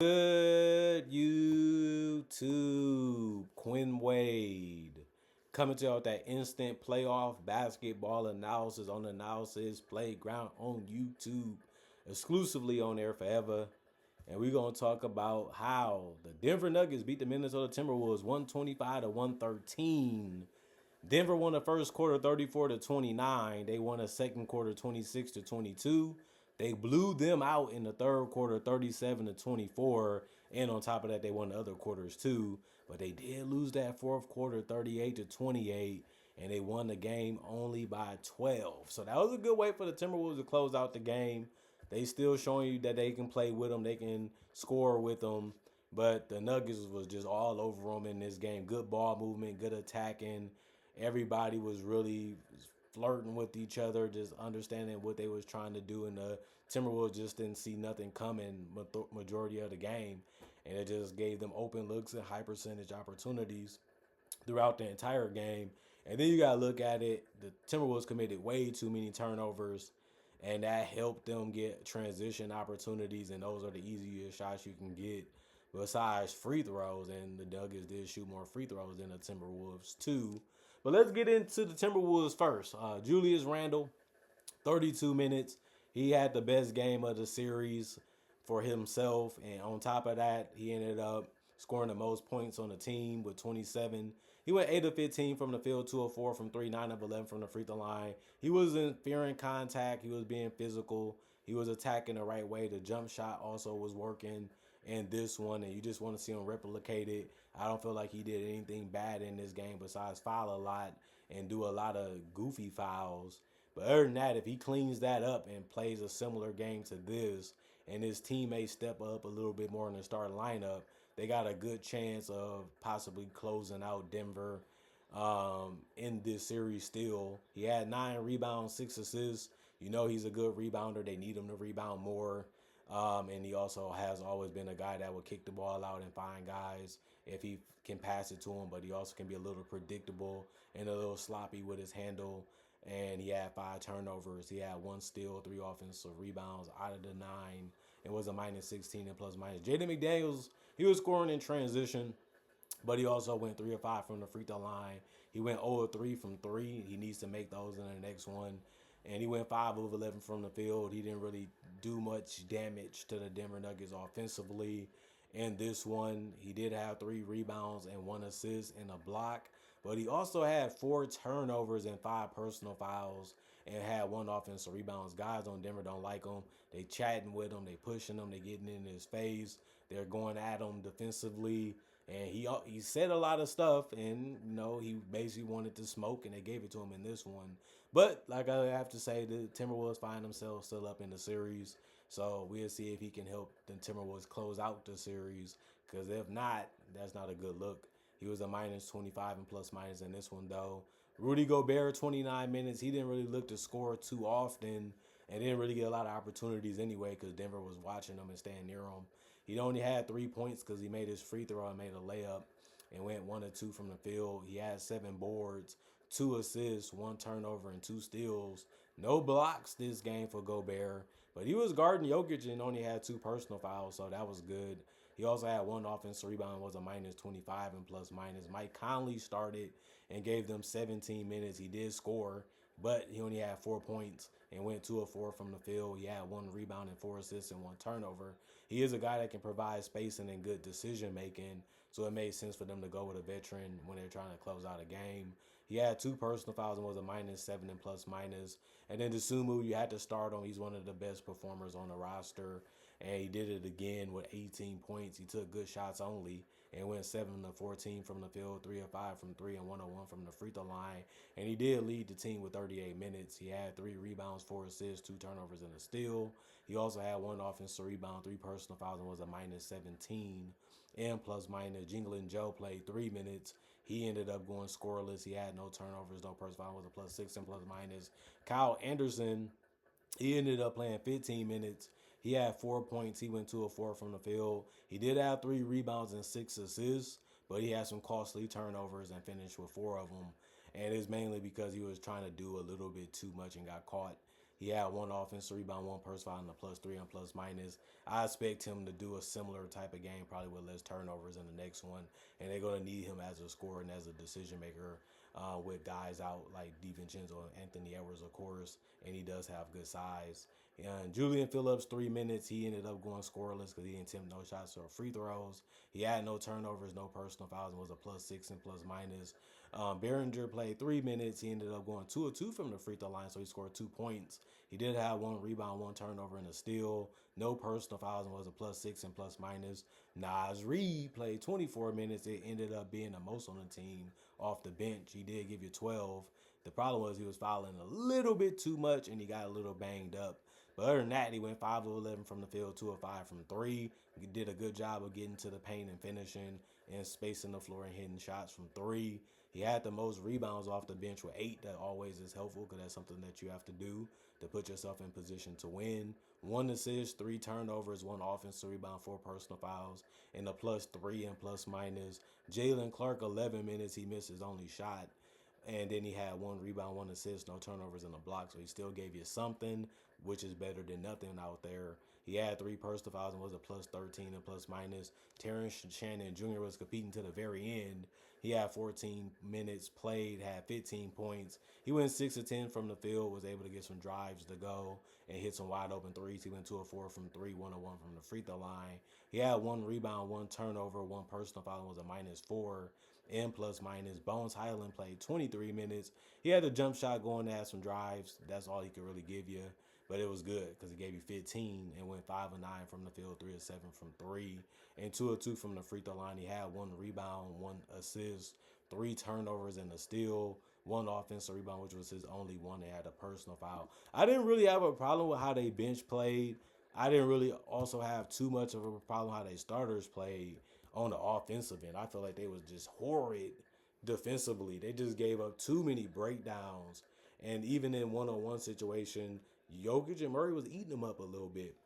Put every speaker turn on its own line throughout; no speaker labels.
Good YouTube, Quinn Wade coming to you with that instant playoff basketball analysis on the Analysis Playground on YouTube, exclusively on there forever. And we're gonna talk about how the Denver Nuggets beat the Minnesota Timberwolves 125 to 113. Denver won the first quarter 34 to 29. They won the second quarter 26 to 22. They blew them out in the third quarter 37 to 24. And on top of that, they won the other quarters too. But they did lose that fourth quarter 38 to 28. And they won the game only by 12. So that was a good way for the Timberwolves to close out the game. They still showing you that they can play with them. They can score with them. But the Nuggets was just all over them in this game. Good ball movement, good attacking. Everybody was really flirting with each other, just understanding what they was trying to do, and the Timberwolves just didn't see nothing coming majority of the game, and it just gave them open looks and high percentage opportunities throughout the entire game. And then you gotta look at it, the Timberwolves committed way too many turnovers, and that helped them get transition opportunities, and those are the easiest shots you can get besides free throws. And the Nuggets did shoot more free throws than the Timberwolves too. But let's get into the Timberwolves first. Julius Randle, 32 minutes. He had the best game of the series for himself. And on top of that, he ended up scoring the most points on the team with 27. He went 8 of 15 from the field, 2 of 4 from 3, 9 of 11 from the free throw line. He wasn't fearing contact. He was being physical. He was attacking the right way. The jump shot also was working in this one, and you just want to see him replicate it. I don't feel like he did anything bad in this game besides foul a lot and do a lot of goofy fouls. But other than that, if he cleans that up and plays a similar game to this, and his teammates step up a little bit more in the starting lineup, they got a good chance of possibly closing out Denver in this series still. He had 9 rebounds, 6 assists. You know he's a good rebounder. They need him to rebound more. And he also has always been a guy that will kick the ball out and find guys if he can pass it to him, but he also can be a little predictable and a little sloppy with his handle. And he had 5 turnovers. He had 1 steal, 3 offensive rebounds out of the 9. It was a minus 16 and plus minus. Jaden McDaniels, he was scoring in transition, but he also went 3 of 5 from the free throw line. He went 0 of 3 from 3. He needs to make those in the next one. And he went 5 of 11 from the field. He didn't really do much damage to the Denver Nuggets offensively in this one. He did have 3 rebounds and 1 assist and a block, but he also had 4 turnovers and 5 personal fouls and had 1 offensive rebounds. Guys on Denver don't like him. They chatting with him. They pushing him. They getting in his face. They're going at him defensively. And he said a lot of stuff, and he basically wanted to smoke, and they gave it to him in this one. But like I have to say, the Timberwolves find themselves still up in the series, so we'll see if he can help the Timberwolves close out the series. Because if not, that's not a good look. He was a minus 25 and plus minus in this one though. Rudy Gobert, 29 minutes. He didn't really look to score too often, and didn't really get a lot of opportunities anyway because Denver was watching him and staying near him. He only had 3 points because he made his free throw and made a layup and went 1 of 2 from the field. He had 7 boards, 2 assists, 1 turnover, and 2 steals. No blocks this game for Gobert, but he was guarding Jokic and only had 2 personal fouls, so that was good. He also had 1 offensive rebound, was a minus 25 and plus minus. Mike Conley started and gave them 17 minutes. He did score, but he only had 4 points and went 2 of 4 from the field. He had 1 rebound and 4 assists and 1 turnover. He is a guy that can provide spacing and good decision making, so it made sense for them to go with a veteran when they're trying to close out a game. He had 2 personal fouls and was a minus 7 and plus minus. And then Sumu, you had to start him. He's one of the best performers on the roster, and he did it again with 18 points. He took good shots only and went 7 of 14 from the field, 3 of 5 from 3, and 1 of 1 from the free throw line. And he did lead the team with 38 minutes. He had 3 rebounds, 4 assists, 2 turnovers, and a steal. He also had 1 offensive rebound, 3 personal fouls, and was a minus 17 and plus minus. Jingling Joe played 3 minutes. He ended up going scoreless. He had no turnovers, no personal fouls, was a plus 6 and plus minus. Kyle Anderson, he ended up playing 15 minutes. He had 4 points. He went 2 of 4 from the field. He did have 3 rebounds and 6 assists, but he had some costly turnovers and finished with 4 of them. And it's mainly because he was trying to do a little bit too much and got caught. He had one offensive rebound, one personal foul, and a plus three and plus minus. I expect him to do a similar type of game, probably with less turnovers in the next one. And they're going to need him as a scorer and as a decision maker with guys out like DiVincenzo and Anthony Edwards, of course. And he does have good size. And Julian Phillips, 3 minutes, he ended up going scoreless because he didn't attempt no shots or free throws. He had no turnovers, no personal fouls, and was a plus six and plus minus. Behringer played 3 minutes. He ended up going 2 of 2 from the free throw line, so he scored 2 points. He did have one rebound, one turnover, and a steal. No personal fouls and was a plus six and plus minus. Nas Reed played 24 minutes. It ended up being the most on the team off the bench. He did give you 12. The problem was he was fouling a little bit too much and he got a little banged up. But other than that, he went 5 of 11 from the field, 2 of 5 from three. He did a good job of getting to the paint and finishing and spacing the floor and hitting shots from three. He had the most rebounds off the bench with 8. That always is helpful because that's something that you have to do to put yourself in position to win. 1 assist, 3 turnovers, 1 offensive rebound, 4 personal fouls, and a plus three and plus minus. Jalen Clark, 11 minutes. He missed his only shot. And then he had 1 rebound, 1 assist, no turnovers, and a block. So he still gave you something, which is better than nothing out there. He had 3 personal fouls and was a plus 13 and plus minus. Terrence Shannon Jr. was competing to the very end. He had 14 minutes played, had 15 points. He went 6 of 10 from the field, was able to get some drives to go and hit some wide open threes. He went 2 of 4 from three, 1 of 1 from the free throw line. He had 1 rebound, 1 turnover, 1 personal foul, and was a -4 and plus minus. Bones Highland played 23 minutes. He had a jump shot going to have some drives. That's all he could really give you. But it was good because he gave you 15 and went 5 of 9 from the field, 3 of 7 from three, and 2 of 2 from the free throw line. He had 1 rebound, 1 assist, 3 turnovers, and a steal. 1 offensive rebound, which was his only one. They had a personal foul. I didn't really have a problem with how they bench played. I didn't really also have too much of a problem how they starters played on the offensive end. I feel like they was just horrid defensively. They just gave up too many breakdowns. And even in one-on-one situation, Jokic and Murray was eating them up a little bit.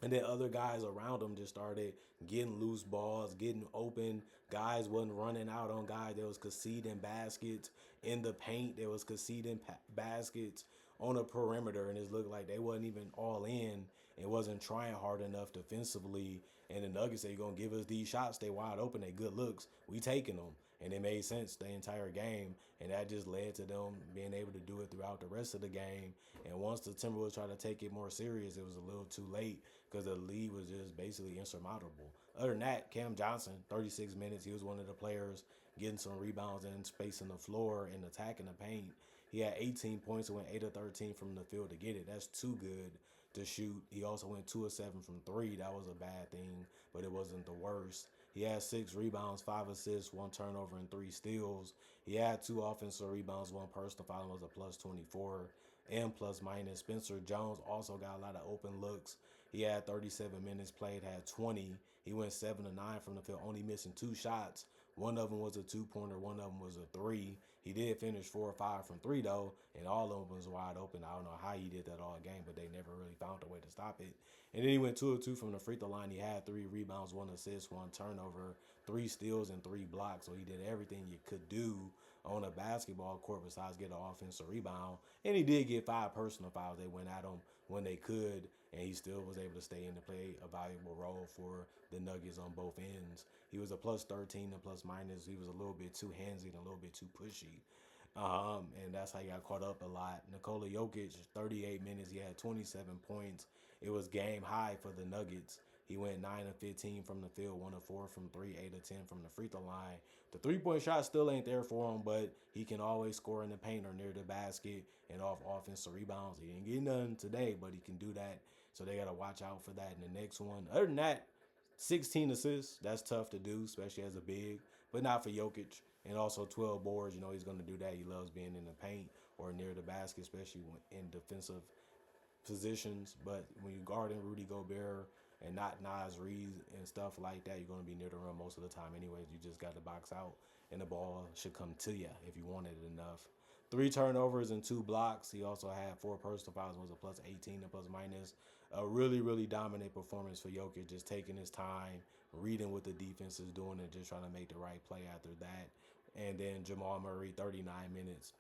And then other guys around him just started getting loose balls, getting open. Guys wasn't running out on guys. There was conceding baskets in the paint. There was conceding baskets on the perimeter. And it looked like they wasn't even all in and wasn't trying hard enough defensively. And the Nuggets say, you're going to give us these shots. They wide open. They good looks. We taking them. And it made sense the entire game. And that just led to them being able to do it throughout the rest of the game. And once the Timberwolves tried to take it more serious, it was a little too late because the lead was just basically insurmountable. Other than that, Cam Johnson, 36 minutes. He was one of the players getting some rebounds and spacing the floor and attacking the paint. He had 18 points and went 8 of 13 from the field to get it. That's too good to shoot. He also went 2 of 7 from three. That was a bad thing, but it wasn't the worst. He had 6 rebounds, 5 assists, 1 turnover, and 3 steals. He had 2 offensive rebounds, 1 personal foul, and was a plus 24 and plus minus. Spencer Jones also got a lot of open looks. He had 37 minutes played, had 20. He went 7 of 9 from the field, only missing 2 shots. One of them was a 2-pointer, one of them was a three. He did finish 4 or 5 from three, though, and all of them was wide open. I don't know how he did that all game, but they never really found a way to stop it. And then he went 2 of 2 from the free throw line. He had 3 rebounds, 1 assist, 1 turnover, 3 steals, and 3 blocks. So he did everything you could do on a basketball court besides get an offensive rebound. And he did get 5 personal fouls. They went at him when they could, and he still was able to stay in to play a valuable role for the Nuggets on both ends. He was a plus 13 and plus minus. He was a little bit too handsy and a little bit too pushy. And that's how he got caught up a lot. Nikola Jokic, 38 minutes. He had 27 points. It was game high for the Nuggets. He went 9 of 15 from the field, 1 of 4 from three, 8 of 10 from the free throw line. The 3-point shot still ain't there for him, but he can always score in the paint or near the basket and off offensive rebounds. He didn't get none today, but he can do that. So they got to watch out for that in the next one. Other than that, 16 assists. That's tough to do, especially as a big, but not for Jokic. And also 12 boards. You know he's going to do that. He loves being in the paint or near the basket, especially in defensive positions. But when you're guarding Rudy Gobert and not Nas Reed and stuff like that, you're going to be near the rim most of the time anyways. You just got to box out, and the ball should come to you if you want it enough. 3 turnovers and 2 blocks. He also had 4 personal fouls, was a plus 18 and plus minus. A really, really dominant performance for Jokic, just taking his time, reading what the defense is doing, and just trying to make the right play after that. And then Jamal Murray, 39 minutes.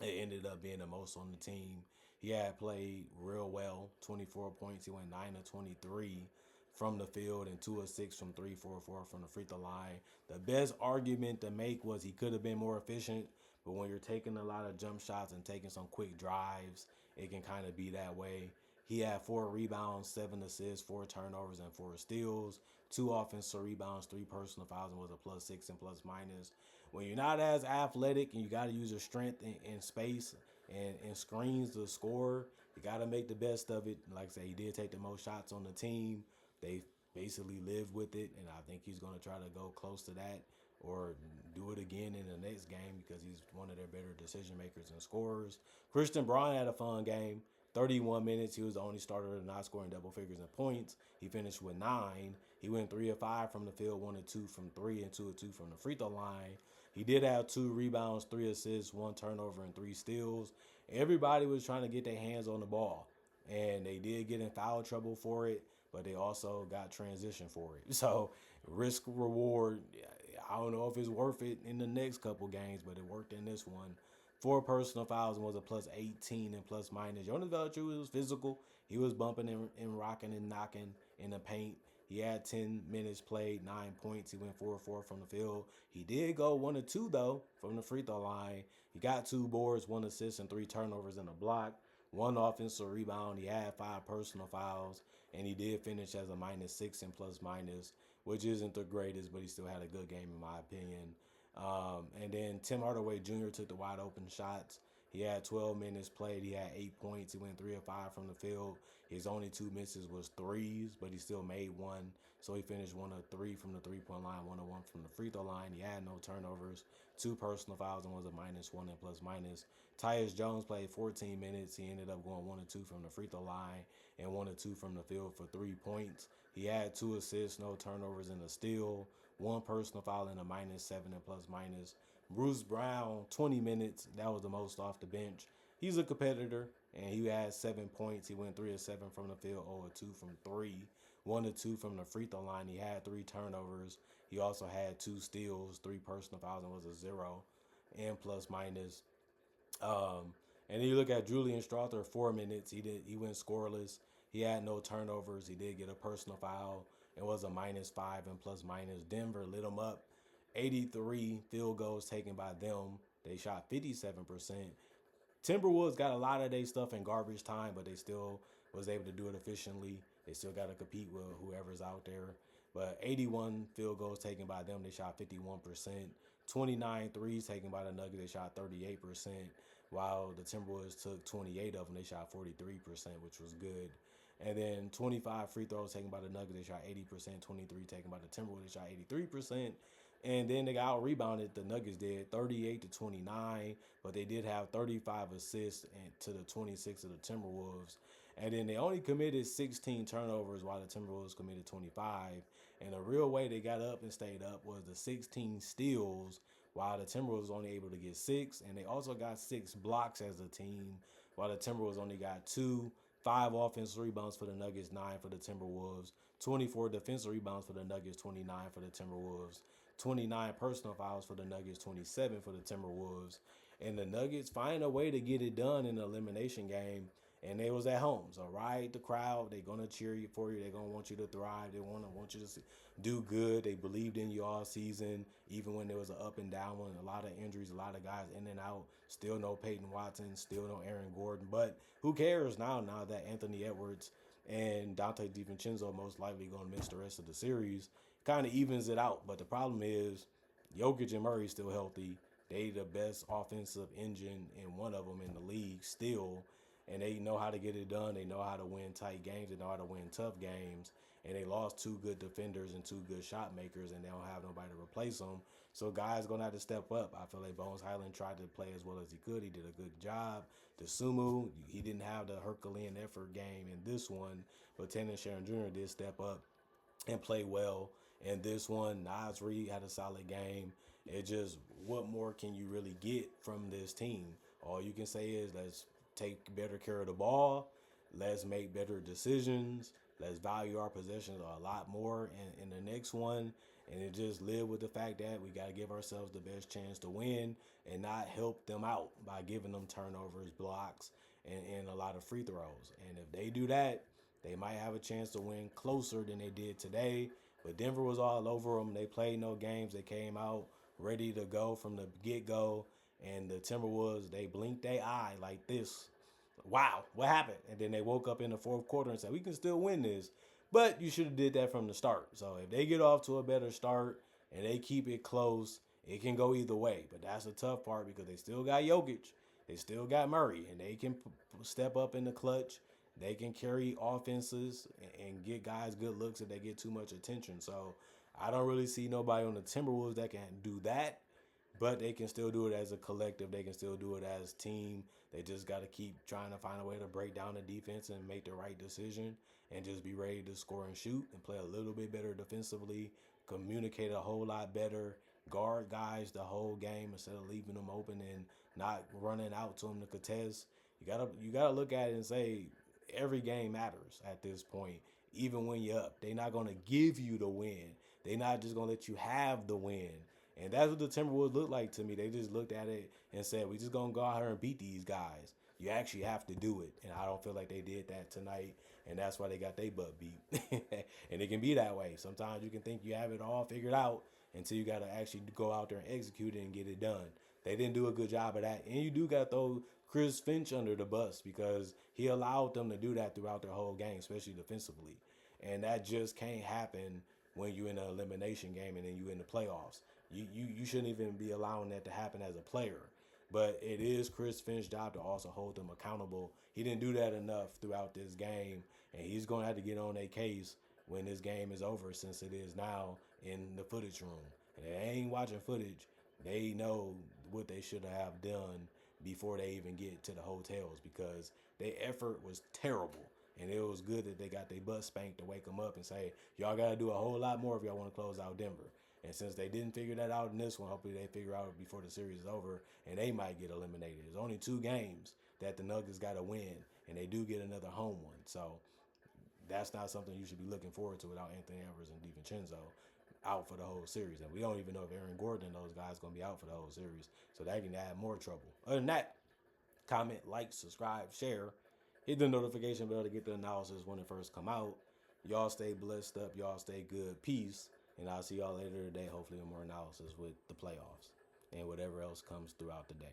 It ended up being the most on the team. He had played real well, 24 points. He went 9 of 23 from the field and 2 of 6 from 3, 4 of 4 from the free throw line. The best argument to make was he could have been more efficient, but when you're taking a lot of jump shots and taking some quick drives, it can kind of be that way. He had 4 rebounds, 7 assists, 4 turnovers, and 4 steals, 2 offensive rebounds, 3 personal fouls, and was a +6 and plus minus. When you're not as athletic and you got to use your strength in space and screens to score, you got to make the best of it. Like I said, he did take the most shots on the team. They basically lived with it, and I think he's going to try to go close to that or do it again in the next game because he's one of their better decision makers and scorers. Christian Braun had a fun game. 31 minutes. He was the only starter not scoring double figures in points. He finished with 9. He went 3 of 5 from the field, 1 of 2 from 3, and 2 of 2 from the free throw line. He did have 2 rebounds, 3 assists, 1 turnover, and 3 steals. Everybody was trying to get their hands on the ball, and they did get in foul trouble for it, but they also got transition for it. So risk reward, I don't know if it's worth it in the next couple games, but it worked in this one. 4 personal fouls and was a +18 and plus minus. Jonas Valanciunas was physical. He was bumping and rocking and knocking in the paint. He had 10 minutes played, 9 points. He went 4 of 4 from the field. He did go 1 of 2, though, from the free throw line. He got 2 boards, 1 assist, and 3 turnovers in a block. 1 offensive rebound. He had 5 personal fouls, and he did finish as a -6 and plus minus, which isn't the greatest, but he still had a good game in my opinion. And then Tim Hardaway Jr. took the wide open shots. He had 12 minutes played. He had 8 points. He went 3 of 5 from the field. His only 2 misses was threes, but he still made one. So he finished 1 of 3 from the 3-point line, 1 of 1 from the free throw line. He had no turnovers, 2 personal fouls, and was a -1 and plus minus. Tyus Jones played 14 minutes. He ended up going 1 of 2 from the free throw line and 1 of 2 from the field for 3 points. He had 2 assists, no turnovers, and a steal. 1 personal foul and a -7 and plus minus. Bruce Brown, 20 minutes. That was the most off the bench. He's a competitor, and he had 7 points. He went 3 of 7 from the field, 0 of 2 from 3, 1 of 2 from the free throw line. He had 3 turnovers. He also had 2 steals, 3 personal fouls, and was a 0 and plus minus. And then you look at Julian Strother, 4 minutes. He went scoreless. He had no turnovers. He did get a personal foul. It was a -5 and plus minus. Denver lit him up. 83 field goals taken by them. They shot 57%. Timberwolves got a lot of their stuff in garbage time, but they still was able to do it efficiently. They still got to compete with whoever's out there. But 81 field goals taken by them. They shot 51%. 29 threes taken by the Nuggets. They shot 38%. While the Timberwolves took 28 of them. They shot 43%, which was good. And then 25 free throws taken by the Nuggets. They shot 80%. 23 taken by the Timberwolves. They shot 83%. And then they got out rebounded. The Nuggets did 38 to 29, but they did have 35 assists to the 26 of the Timberwolves. And then they only committed 16 turnovers while the Timberwolves committed 25. And the real way they got up and stayed up was the 16 steals, while the Timberwolves was only able to get 6. And they also got 6 blocks as a team, while the Timberwolves only got 2. 5 offensive rebounds for the Nuggets, 9 for the Timberwolves. 24 defensive rebounds for the Nuggets, 29 for the Timberwolves. 29 personal fouls for the Nuggets, 27 for the Timberwolves. And the Nuggets find a way to get it done in the elimination game, and they was at home. So ride the crowd. They're going to cheer you for you. They're going to want you to thrive. They want you to do good. They believed in you all season, even when there was an up and down one. A lot of injuries, a lot of guys in and out. Still no Peyton Watson, still no Aaron Gordon. But who cares now that Anthony Edwards and Dante DiVincenzo most likely going to miss the rest of the series? Kind of evens it out. But the problem is Jokic and Murray still healthy. They the best offensive engine in one of them in the league still, and they know how to get it done. They know how to win tight games. They know how to win tough games. And they lost 2 good defenders and 2 good shot makers, and they don't have nobody to replace them. So guys going to have to step up. I feel like Bones Highland tried to play as well as he could. He did a good job. Sumu, he didn't have the Herculean effort game in this one, but Tannen Sharon Jr. did step up and play well. And this one, Nas Reed had a solid game. It just, what more can you really get from this team? All you can say is let's take better care of the ball. Let's make better decisions. Let's value our possessions a lot more in the next one. And it just live with the fact that we got to give ourselves the best chance to win and not help them out by giving them turnovers, blocks, and a lot of free throws. And if they do that, they might have a chance to win closer than they did today. But Denver was all over them. They played no games. They came out ready to go from the get go. And the Timberwolves, they blinked their eye like this. Wow, what happened? And then they woke up in the fourth quarter and said, we can still win this. But you should have did that from the start. So if they get off to a better start and they keep it close, it can go either way. But that's the tough part because they still got Jokic. They still got Murray. And they can step up in the clutch. They can carry offenses and get guys good looks if they get too much attention. So I don't really see nobody on the Timberwolves that can do that. But they can still do it as a collective. They can still do it as a team. They just got to keep trying to find a way to break down the defense and make the right decision and just be ready to score and shoot and play a little bit better defensively, communicate a whole lot better, guard guys the whole game instead of leaving them open and not running out to them to contest. You gotta look at it and say every game matters at this point, even when you're up. They're not gonna give you the win. They're not just gonna let you have the win. And that's what the Timberwolves looked like to me. They just looked at it and said, we just going to go out here and beat these guys. You actually have to do it. And I don't feel like they did that tonight. And that's why they got their butt beat. And it can be that way. Sometimes you can think you have it all figured out until you got to actually go out there and execute it and get it done. They didn't do a good job of that. And you do got to throw Chris Finch under the bus because he allowed them to do that throughout their whole game, especially defensively. And that just can't happen when you're in an elimination game and then you're in the playoffs. You shouldn't even be allowing that to happen as a player. But it is Chris Finch's job to also hold them accountable. He didn't do that enough throughout this game, and he's going to have to get on a case when this game is over since it is now in the footage room. And they ain't watching footage. They know what they should have done before they even get to the hotels because their effort was terrible. And it was good that they got their butt spanked to wake them up and say, y'all got to do a whole lot more if y'all want to close out Denver. And since they didn't figure that out in this one, hopefully they figure out before the series is over and they might get eliminated. There's only 2 games that the Nuggets got to win, and they do get another home one. So that's not something you should be looking forward to without Anthony Edwards and DiVincenzo out for the whole series. And we don't even know if Aaron Gordon and those guys going to be out for the whole series. So that can add more trouble. Other than that, comment, like, subscribe, share. Hit the notification bell to get the analysis when it first come out. Y'all stay blessed up. Y'all stay good. Peace. And I'll see y'all later today, hopefully with more analysis with the playoffs and whatever else comes throughout the day.